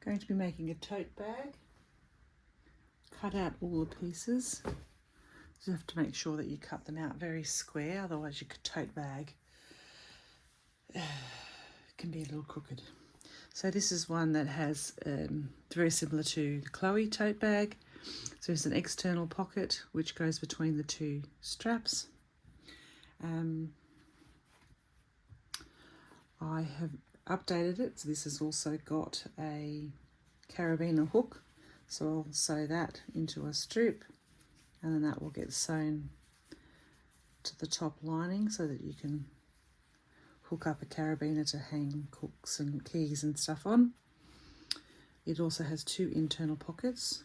Going to be making a tote bag. Cut out all the pieces. You have to make sure that you cut them out very square, otherwise your tote bag can be a little crooked. So this is one that has very similar to the Chloe tote bag. So there's an external pocket which goes between the two straps. I have updated it, so this has also got a carabiner hook, so I'll sew that into a strip, and then that will get sewn to the top lining so that you can hook up a carabiner to hang hooks and keys and stuff on. It also has two internal pockets,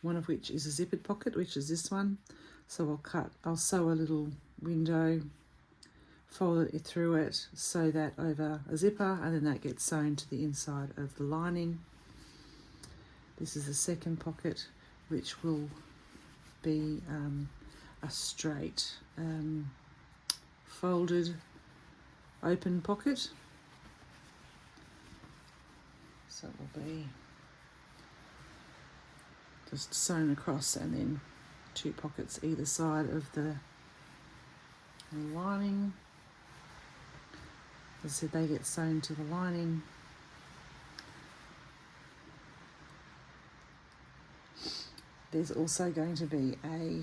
one of which is a zippered pocket, which is this one. So I'll sew a little window, fold it through it, sew that over a zipper, and then that gets sewn to the inside of the lining. This is the second pocket, which will be a straight folded open pocket. So it will be just sewn across, and then two pockets either side of the lining. As I said, they get sewn to the lining. There's also going to be a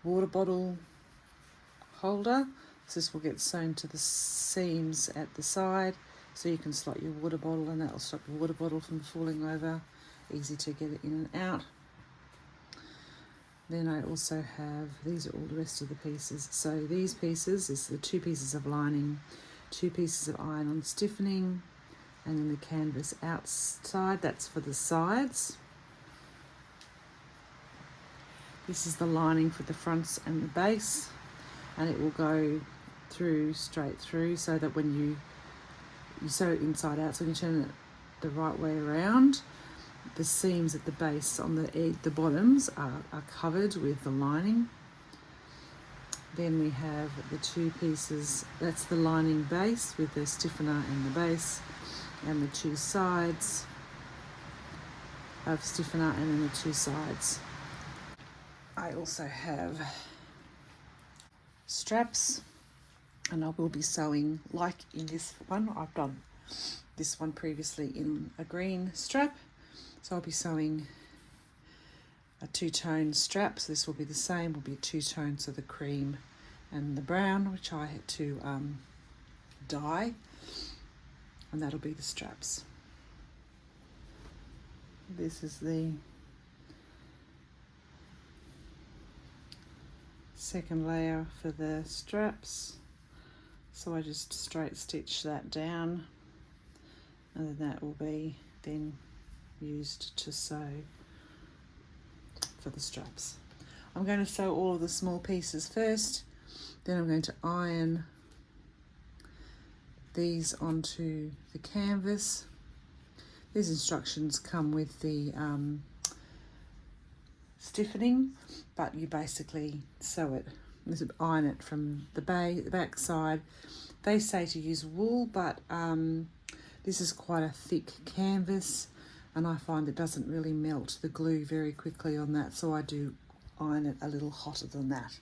water bottle holder. So this will get sewn to the seams at the side, so you can slot your water bottle, and that will stop the water bottle from falling over. Easy to get it in and out. Then I also have, these are all the rest of the pieces. So these pieces is the two pieces of lining, two pieces of iron-on stiffening, and then the canvas outside, that's for the sides. This is the lining for the fronts and the base, and it will go through straight through, so that when you sew it inside out, so when you turn it the right way around, the seams at the base on the bottoms are covered with the lining. Then we have the two pieces, that's the lining base with the stiffener and the base, and the two sides of stiffener, and then the two sides. I also have straps, and I will be sewing, like in this one, I've done this one previously in a green strap. So I'll be sewing a two-tone strap, so this will be the same, will be two tones of the cream and the brown, which I had to dye, and that'll be the straps. This is the second layer for the straps, so I just straight stitch that down, and then that will be then used to sew for the straps. I'm going to sew all of the small pieces first, then I'm going to iron these onto the canvas. These instructions come with the stiffening, but you basically sew it, iron it from the back side. They say to use wool, but this is quite a thick canvas, and I find it doesn't really melt the glue very quickly on that, so I do iron it a little hotter than that.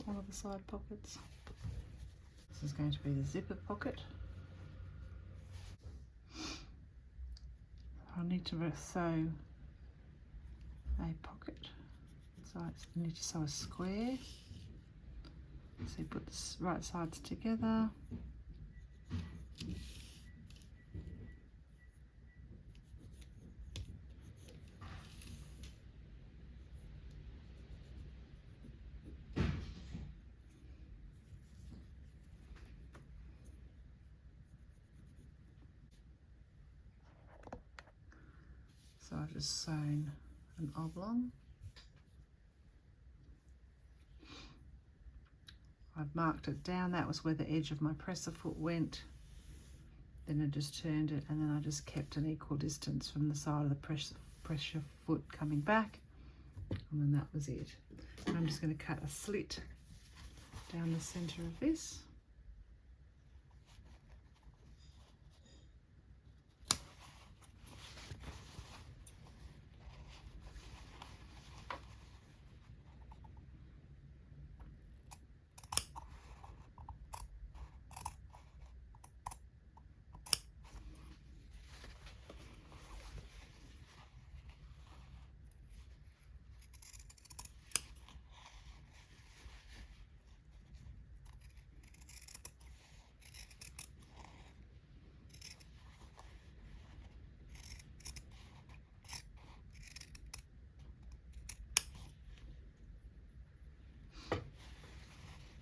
one of the side pockets. This is going to be the zipper pocket. I need to sew a pocket, so I need to sew a square. So you put the right sides together. So I've just sewn an oblong. I've marked it down. That was where the edge of my presser foot went. Then I just turned it, and then I just kept an equal distance from the side of the pressure foot coming back, and then that was it. And I'm just going to cut a slit down the center of this.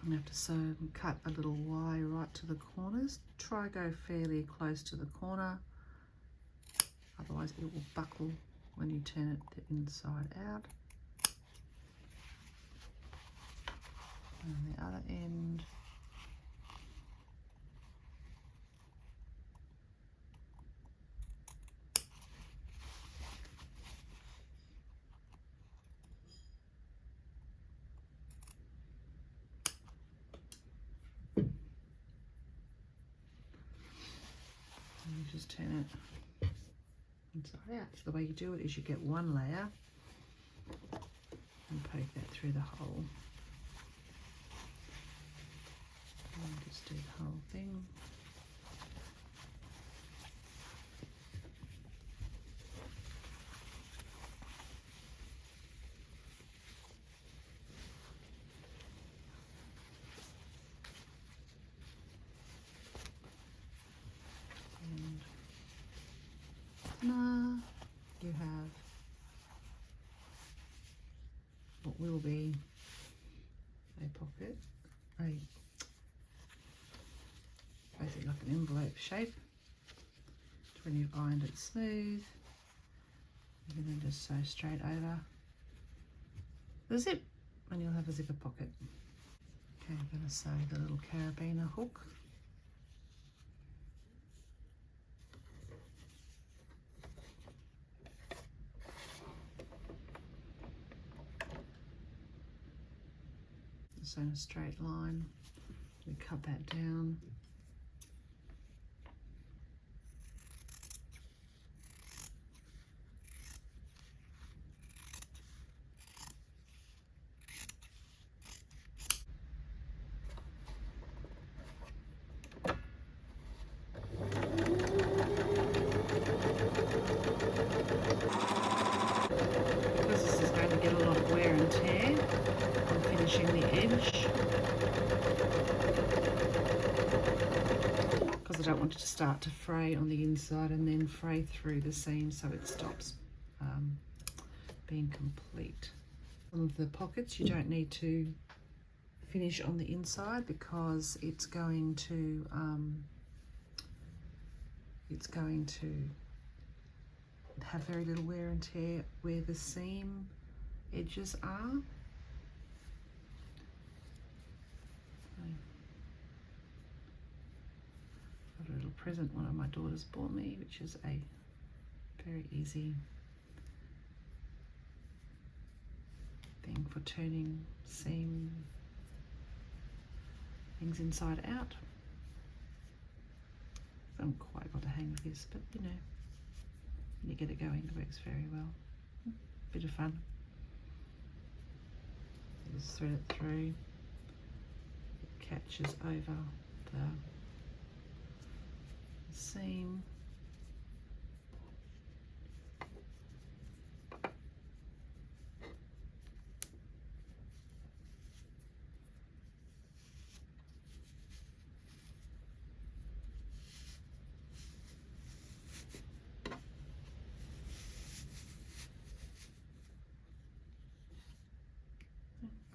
I'm going to have to sew and cut a little Y right to the corners. Try go fairly close to the corner, otherwise it will buckle when you turn it the inside out. And the other end. And you just turn it inside out. So the way you do it is you get one layer and poke that through the hole. And just do the whole thing. Now you have what will be a pocket, basically like an envelope shape. When you've ironed it smooth, you can then just sew straight over the zip and you'll have a zipper pocket. Okay, I'm going to sew the little carabiner hook. Just in a straight line, we cut that down. Because this is going to get a lot of wear and tear, I'm finishing the edge because I don't want it to start to fray on the inside and then fray through the seam, so it stops being complete. Some of the pockets you don't need to finish on the inside because it's going to have very little wear and tear where the seam edges are. I've got a little present one of my daughters bought me, which is a very easy thing for turning seam things inside out. I haven't quite got a hang of this, but you know, when you get it going, it works very well. Bit of fun. Just thread it through. catches over the seam.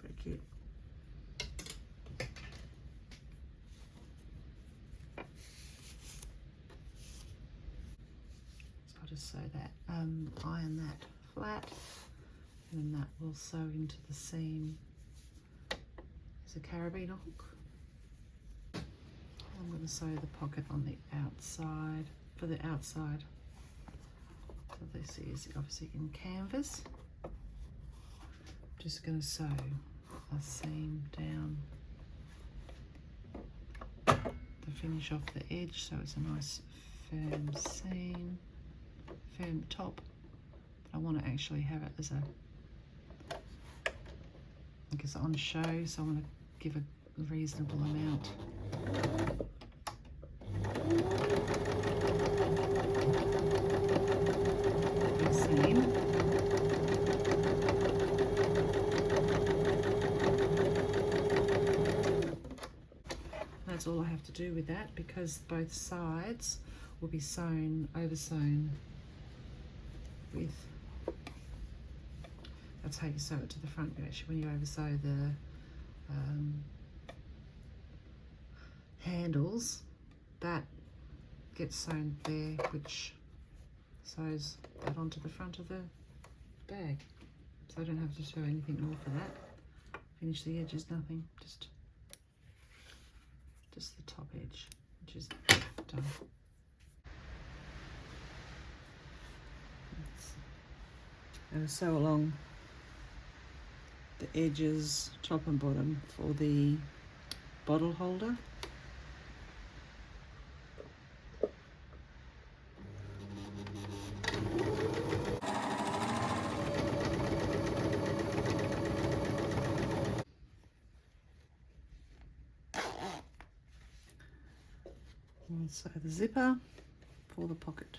Pretty cute. So I'll just sew that, iron that flat, and then that will sew into the seam. There's a carabiner hook. I'm going to sew the pocket on the outside, for the outside. So this is obviously in canvas. Just going to sew a seam down to finish off the edge so it's a nice firm seam, firm top. I want to actually have it as a, I guess, on show, so I want to give a reasonable amount. Seam. That's all I have to do with that, because both sides will be sewn, oversewn with, that's how you sew it to the front. Actually, when you oversew the handles, that gets sewn there, which sews that onto the front of the bag. So I don't have to sew anything more for that. Finish the edges, nothing, just the top edge, which is done. And sew along the edges, top and bottom, for the bottle holder. And sew the zipper for the pocket.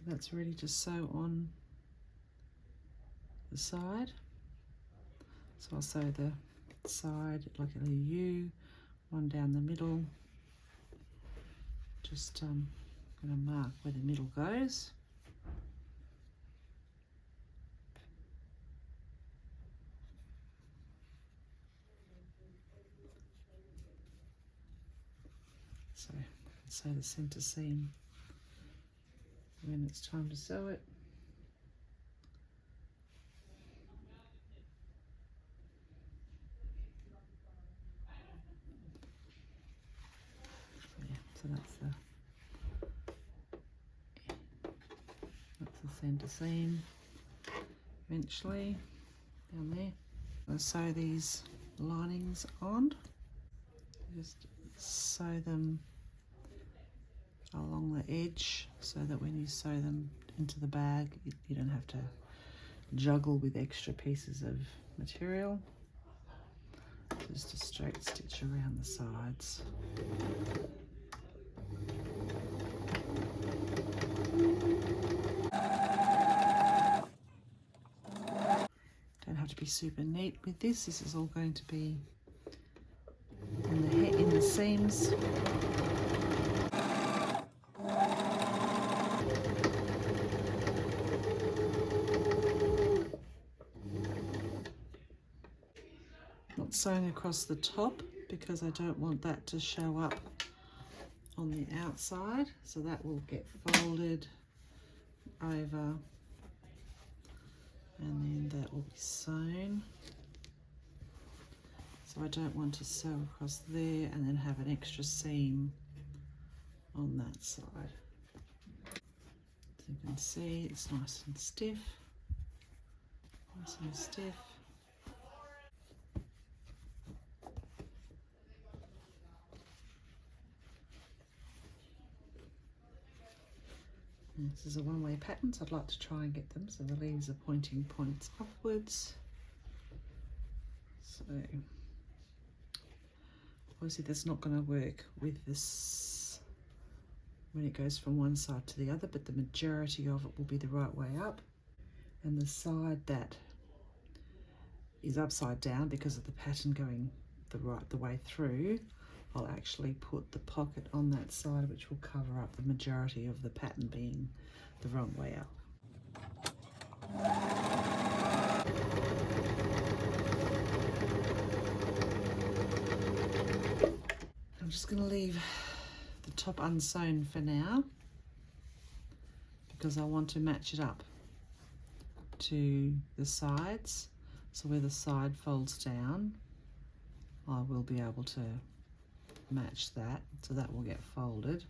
that's ready to sew on the side. So I'll sew the side like a U, one down the middle. Just going to mark where the middle goes. So sew the centre seam when it's time to sew it. Yeah, so that's the centre seam eventually down there. I'll sew these linings on. Just sew them along the edge so that when you sew them into the bag you don't have to juggle with extra pieces of material. Just a straight stitch around the sides. Don't have to be super neat with this. This is all going to be in the seams. Not sewing across the top because I don't want that to show up on the outside, so that will get folded over and then that will be sewn. So I don't want to sew across there and then have an extra seam on that side. So you can see it's nice and stiff. Nice and stiff. And this is a one-way pattern, so I'd like to try and get them so the leaves are pointing points upwards. So obviously that's not going to work with this when it goes from one side to the other, but the majority of it will be the right way up. And the side that is upside down because of the pattern going the way through, I'll actually put the pocket on that side, which will cover up the majority of the pattern being the wrong way up. I'm just going to leave the top unsewn for now because I want to match it up to the sides. So where the side folds down, I will be able to match that, so that will get folded.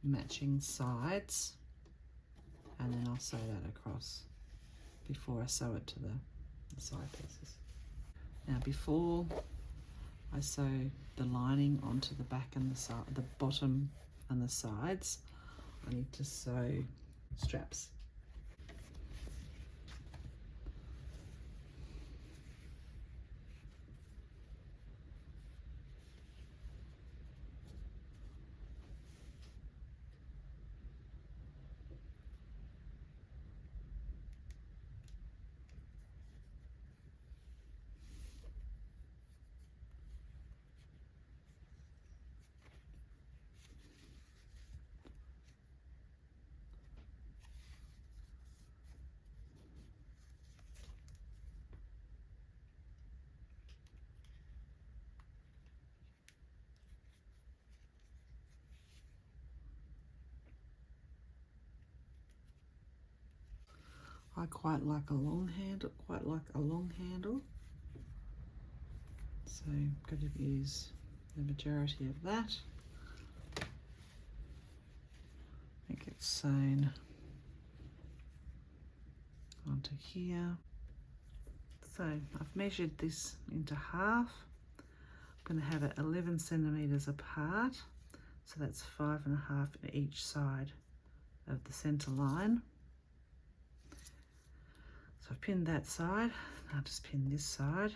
Matching sides, and then I'll sew that across before I sew it to the side pieces. Now before I sew the lining onto the back and the side, the bottom and the sides, I need to sew straps. I quite like a long handle, so I'm going to use the majority of that. Make it sewn onto here. So I've measured this into half. I'm going to have it 11 centimeters apart, so that's 5.5 on each side of the center line. So I've pinned that side, I'll just pin this side.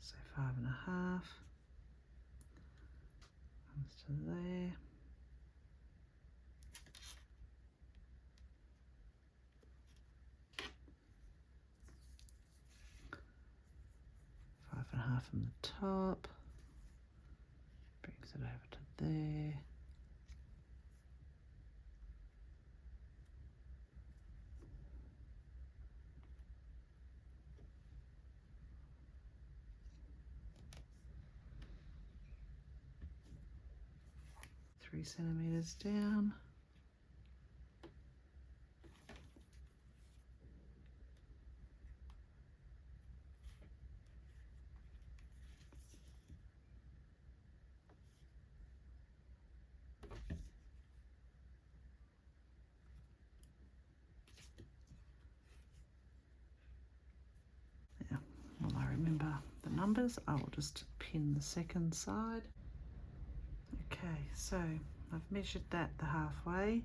So 5.5. comes to there. Five and a half from the top, brings it over to there. Three centimeters down. Yeah, well, I remember the numbers. I will just pin the second side. Okay, so I've measured that the halfway.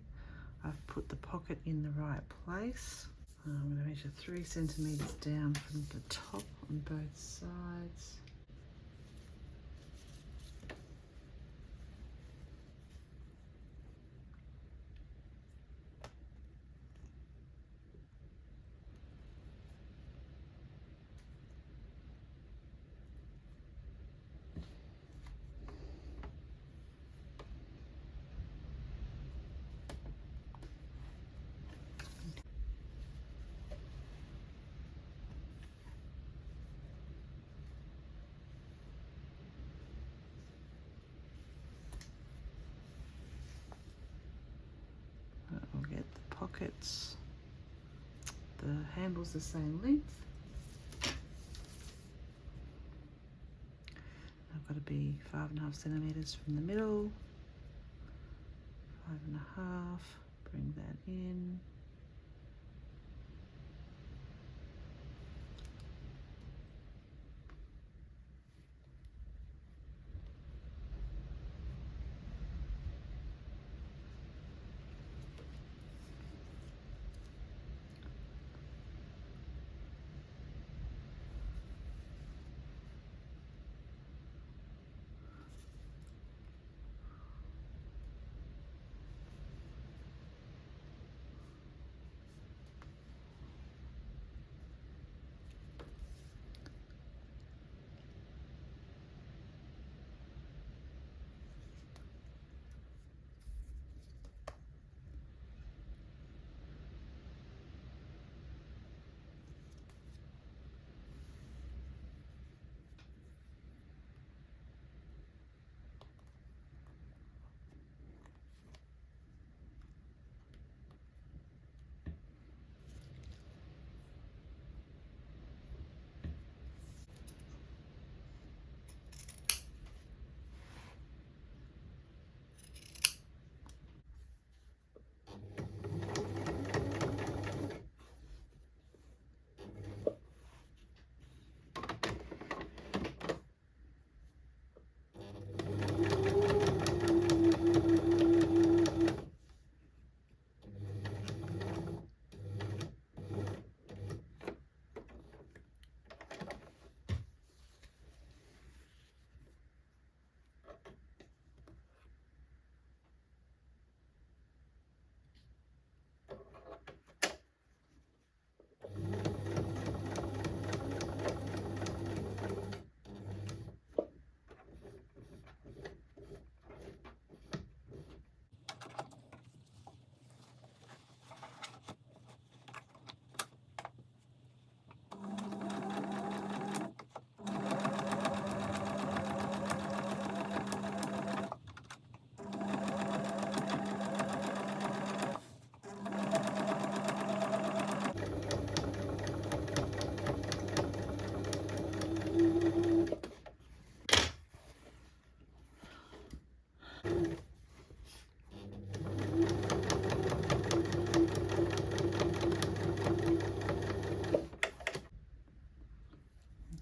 I've put the pocket in the right place. I'm going to measure 3 centimeters down from the top on both sides. We'll get the pockets, the handle's the same length. I've got to be 5.5 centimeters from the middle, 5.5, bring that in.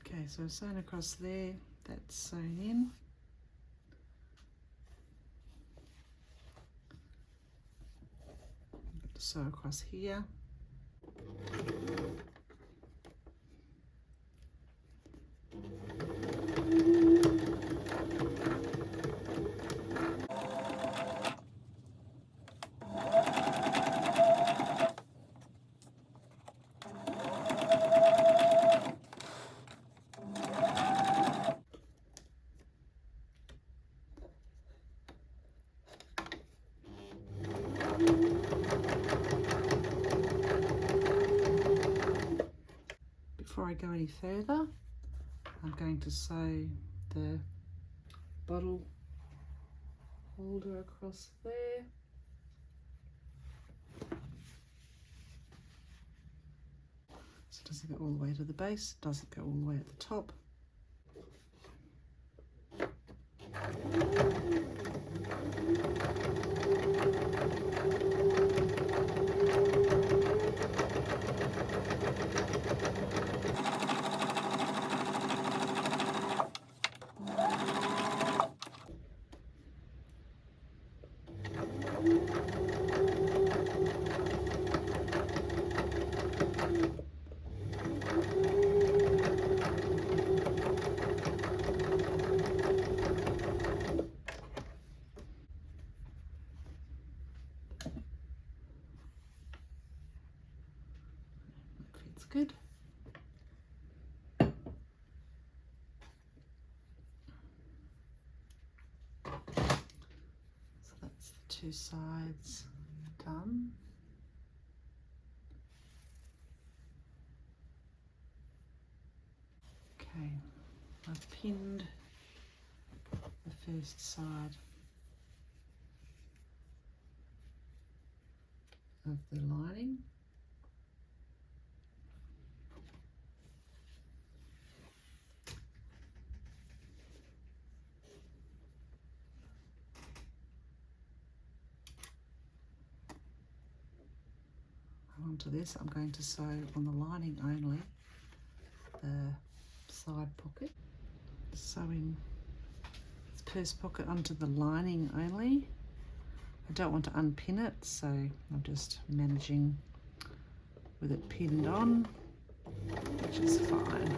Okay, so sewn across there, that's sewn in. Sew across here. go any further, I'm going to sew the bottle holder across there. So it doesn't go all the way to the base, doesn't go all the way at the top. Fits good. So that's the two sides done. Okay, I've pinned the first side of the lining. Onto this, I'm going to sew on the lining only the side pocket. Sewing this purse pocket onto the lining only. I don't want to unpin it, so I'm just managing with it pinned on, which is fine.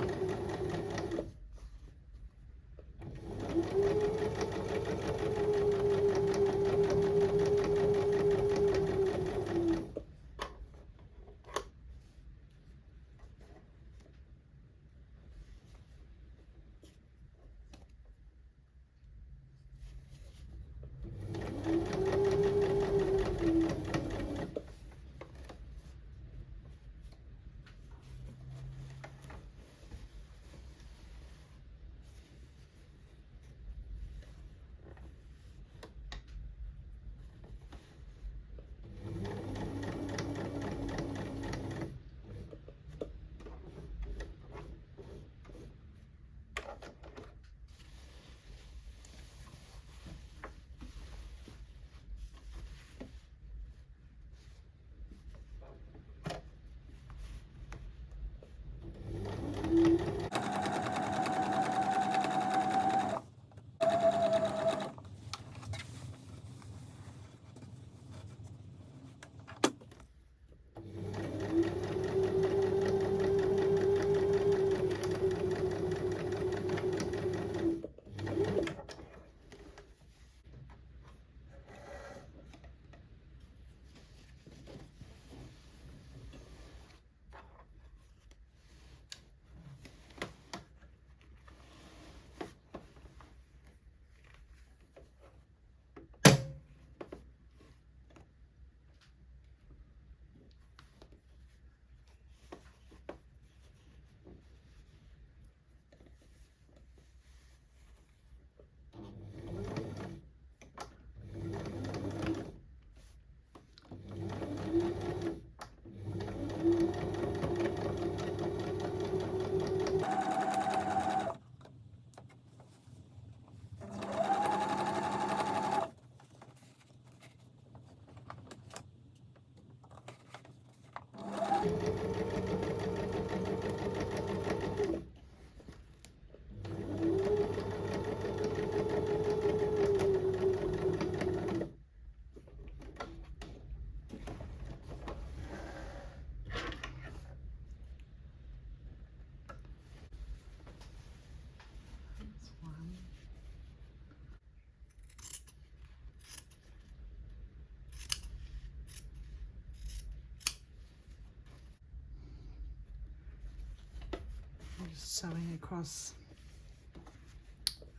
Just sewing across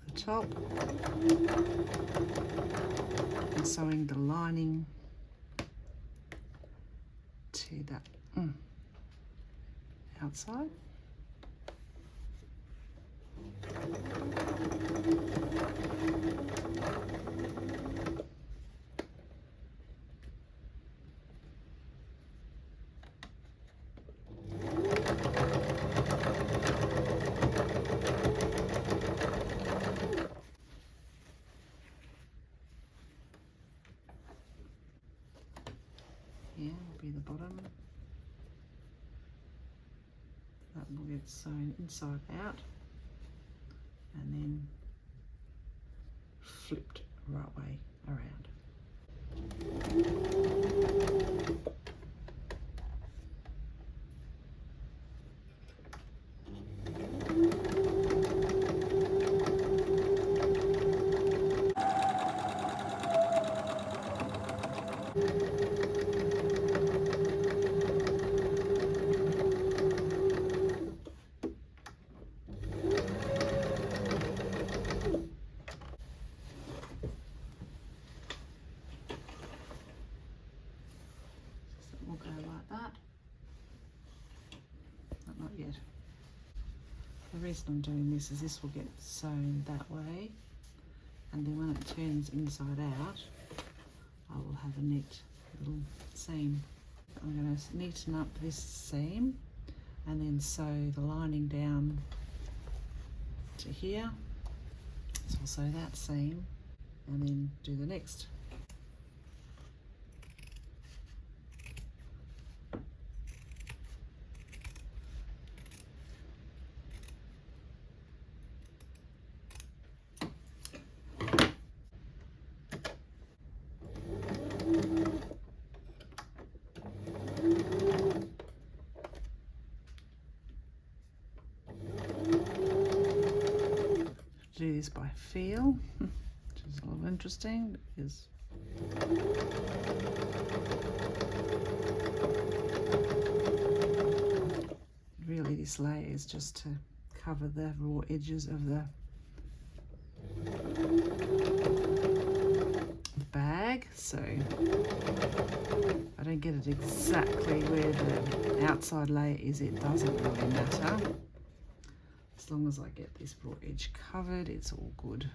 the top and sewing the lining to that outside. be the bottom. That will get sewn inside out and then flipped right way around. We'll go like that, but not yet. The reason I'm doing this is this will get sewn that way, and then when it turns inside out, I will have a neat little seam. I'm going to neaten up this seam and then sew the lining down to here. So I'll sew that seam and then do the next. Do this by feel, which is a little interesting because really this layer is just to cover the raw edges of the bag, so I don't get it exactly where the outside layer is, it doesn't really matter. As long as I get this raw edge covered, it's all good.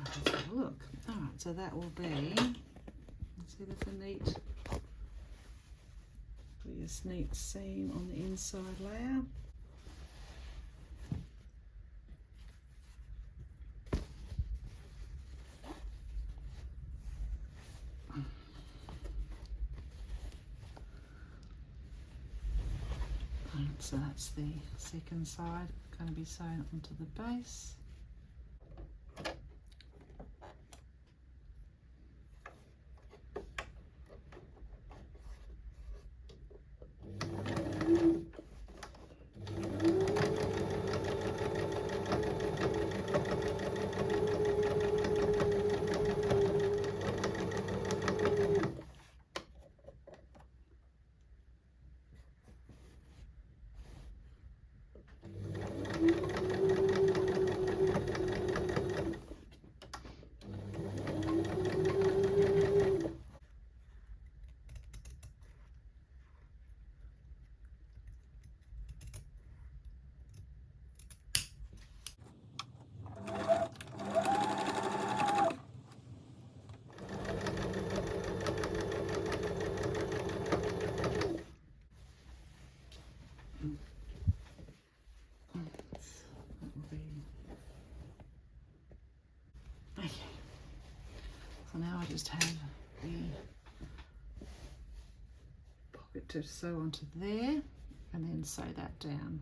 Let's have a look. All right, so that will be, see that's a neat, this neat seam on the inside layer. So that's the second side going to be sewn onto the base. Okay, so now I just have the pocket to sew onto there and then sew that down,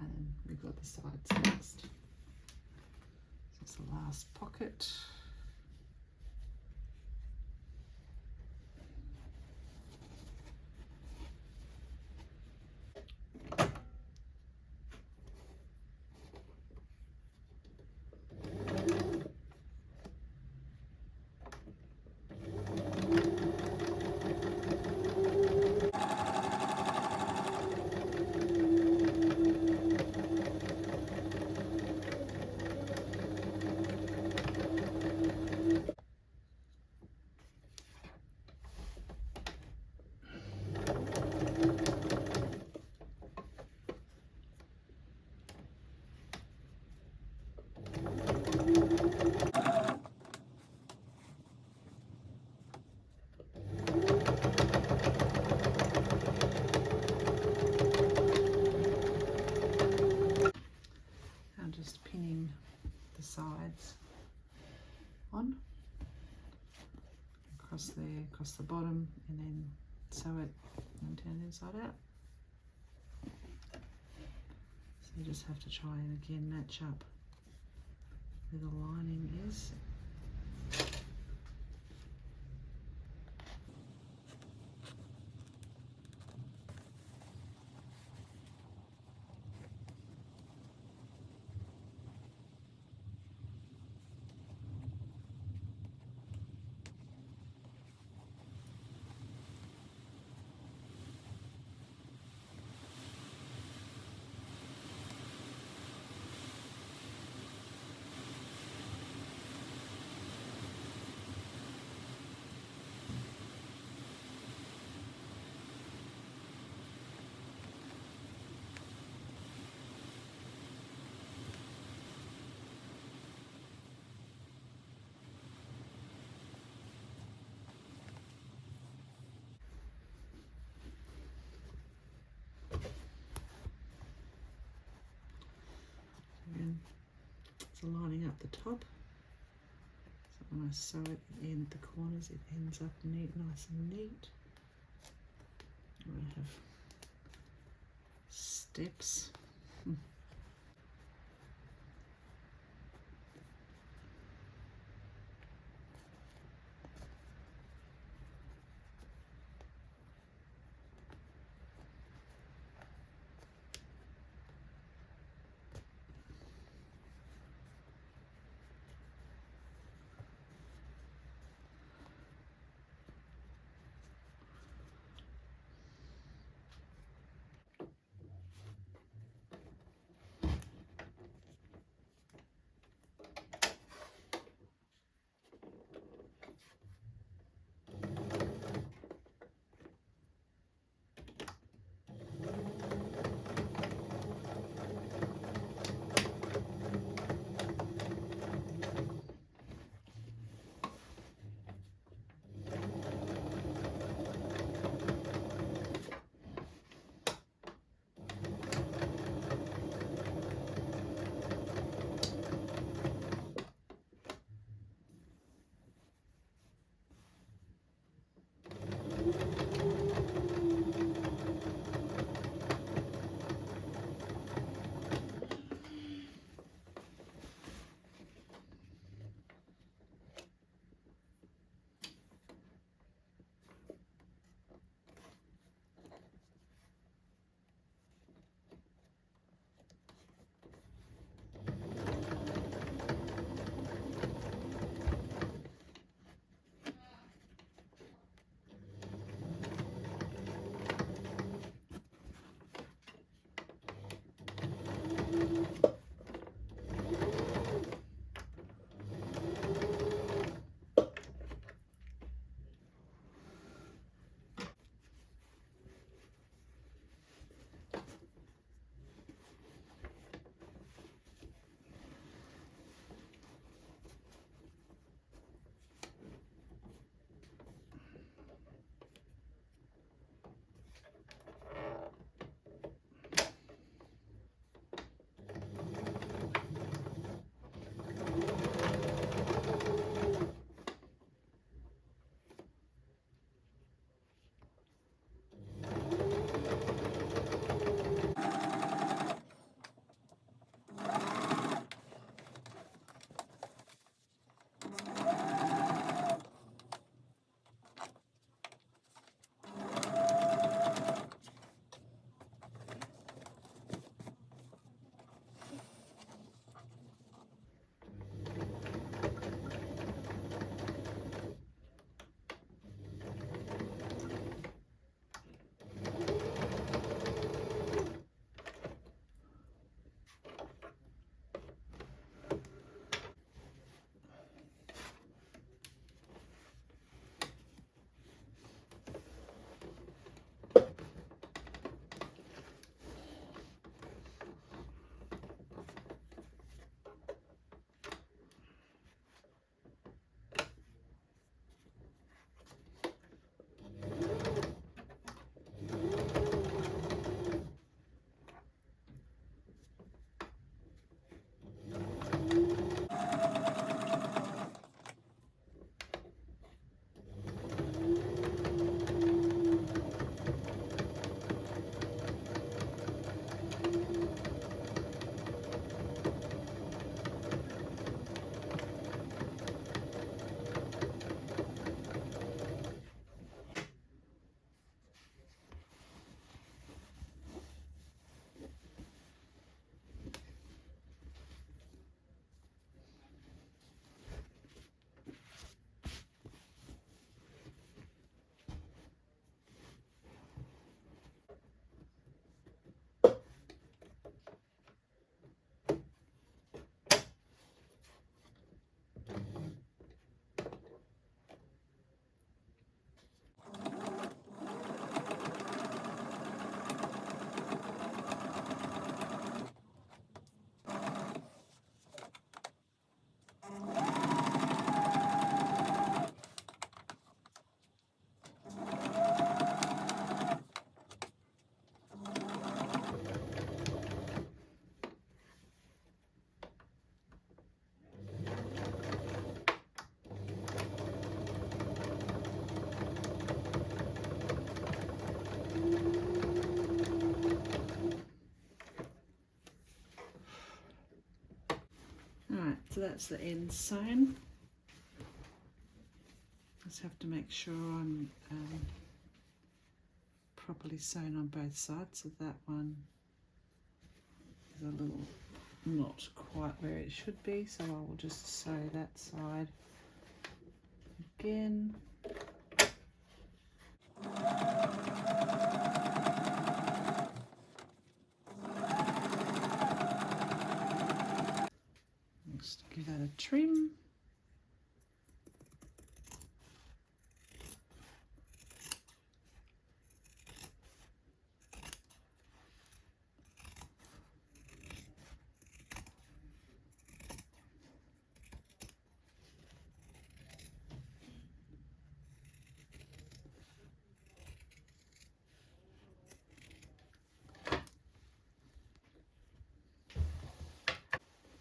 and then we've got the sides next. So it's the last pocket. across there, across the bottom, and then sew it and turn it inside out. So you just have to try and again match up where the lining is. And so lining up the top. So when I sew it in at the corners, it ends up neat, nice and neat. I'm going to have steps. So that's the end sewn. Just have to make sure I'm properly sewn on both sides. So that one is a little not quite where it should be, so I will just sew that side again. Just give that a trim.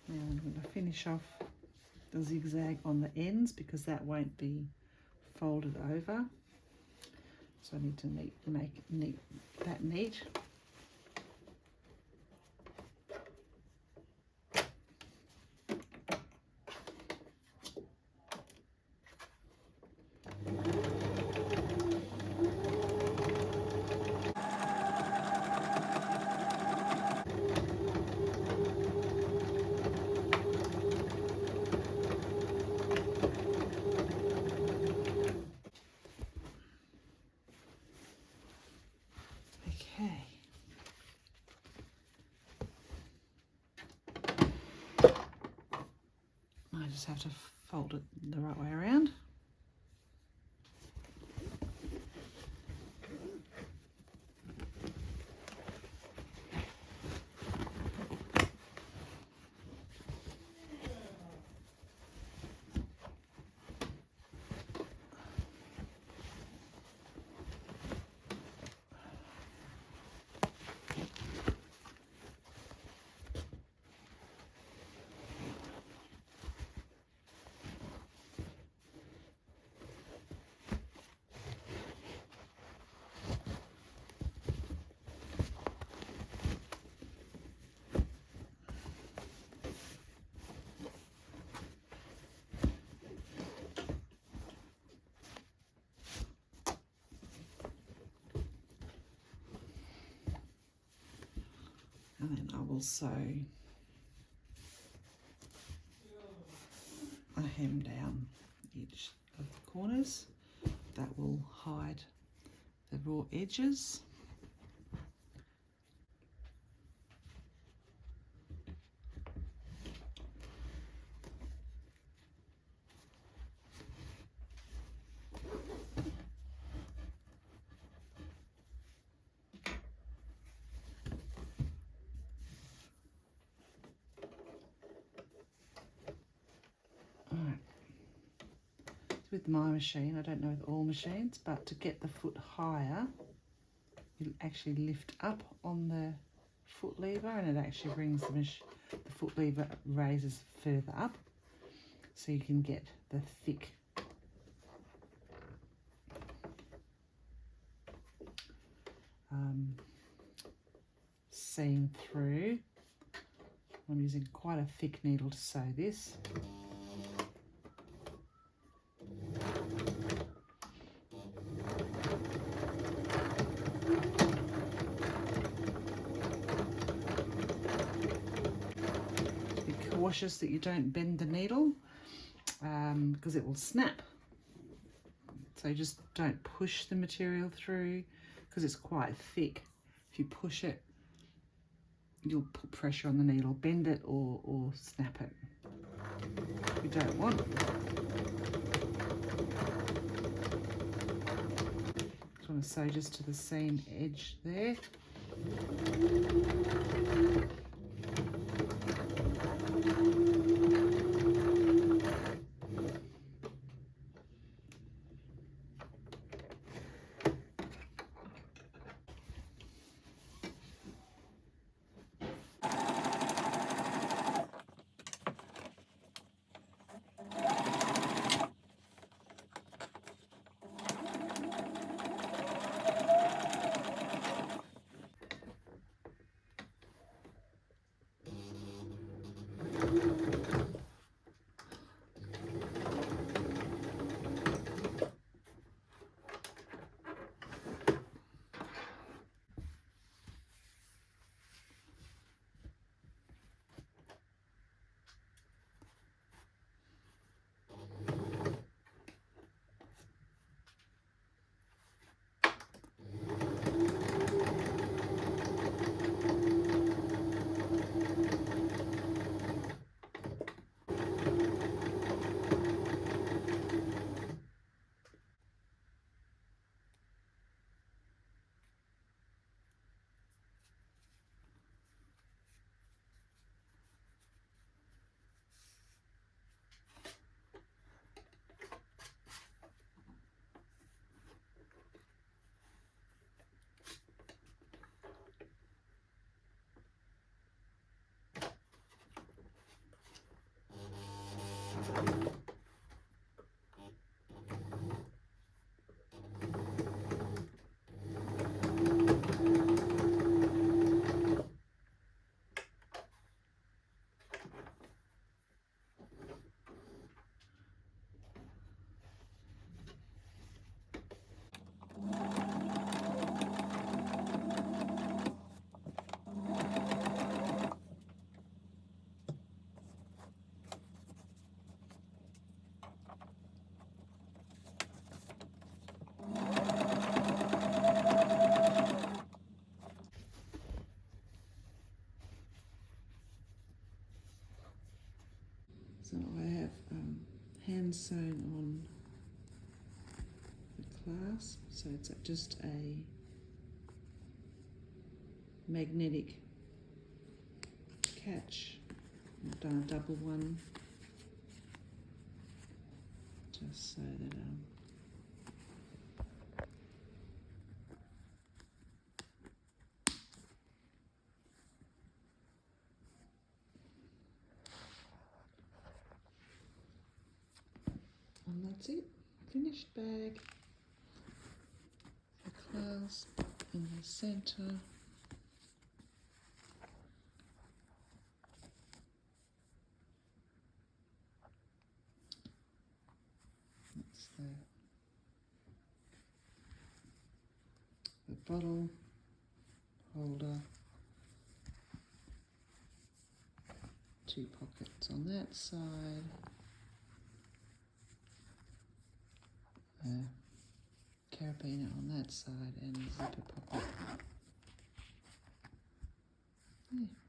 Now I'm going to finish off the zigzag on the ends because that won't be folded over. So I need to make that neat. Okay. I just have to fold it the right way around. And then I will sew a hem down each of the corners. That will hide the raw edges. With my machine, I don't know with all machines, but to get the foot higher, you actually lift up on the foot lever and it actually brings the foot lever raises further up so you can get the thick seam through. I'm using quite a thick needle to sew this. Cautious that you don't bend the needle because it will snap. So just don't push the material through because it's quite thick. If you push it, you'll put pressure on the needle, bend it or snap it. We don't want. Just want to sew just to the seam edge there. again sewn on the clasp, so it's just a magnetic catch. I've done a double one just so that and that's it. Finished bag. The clasp in the centre. That's the bottle holder. 2 pockets on that side. Carabiner on that side and a zipper pocket. Yeah.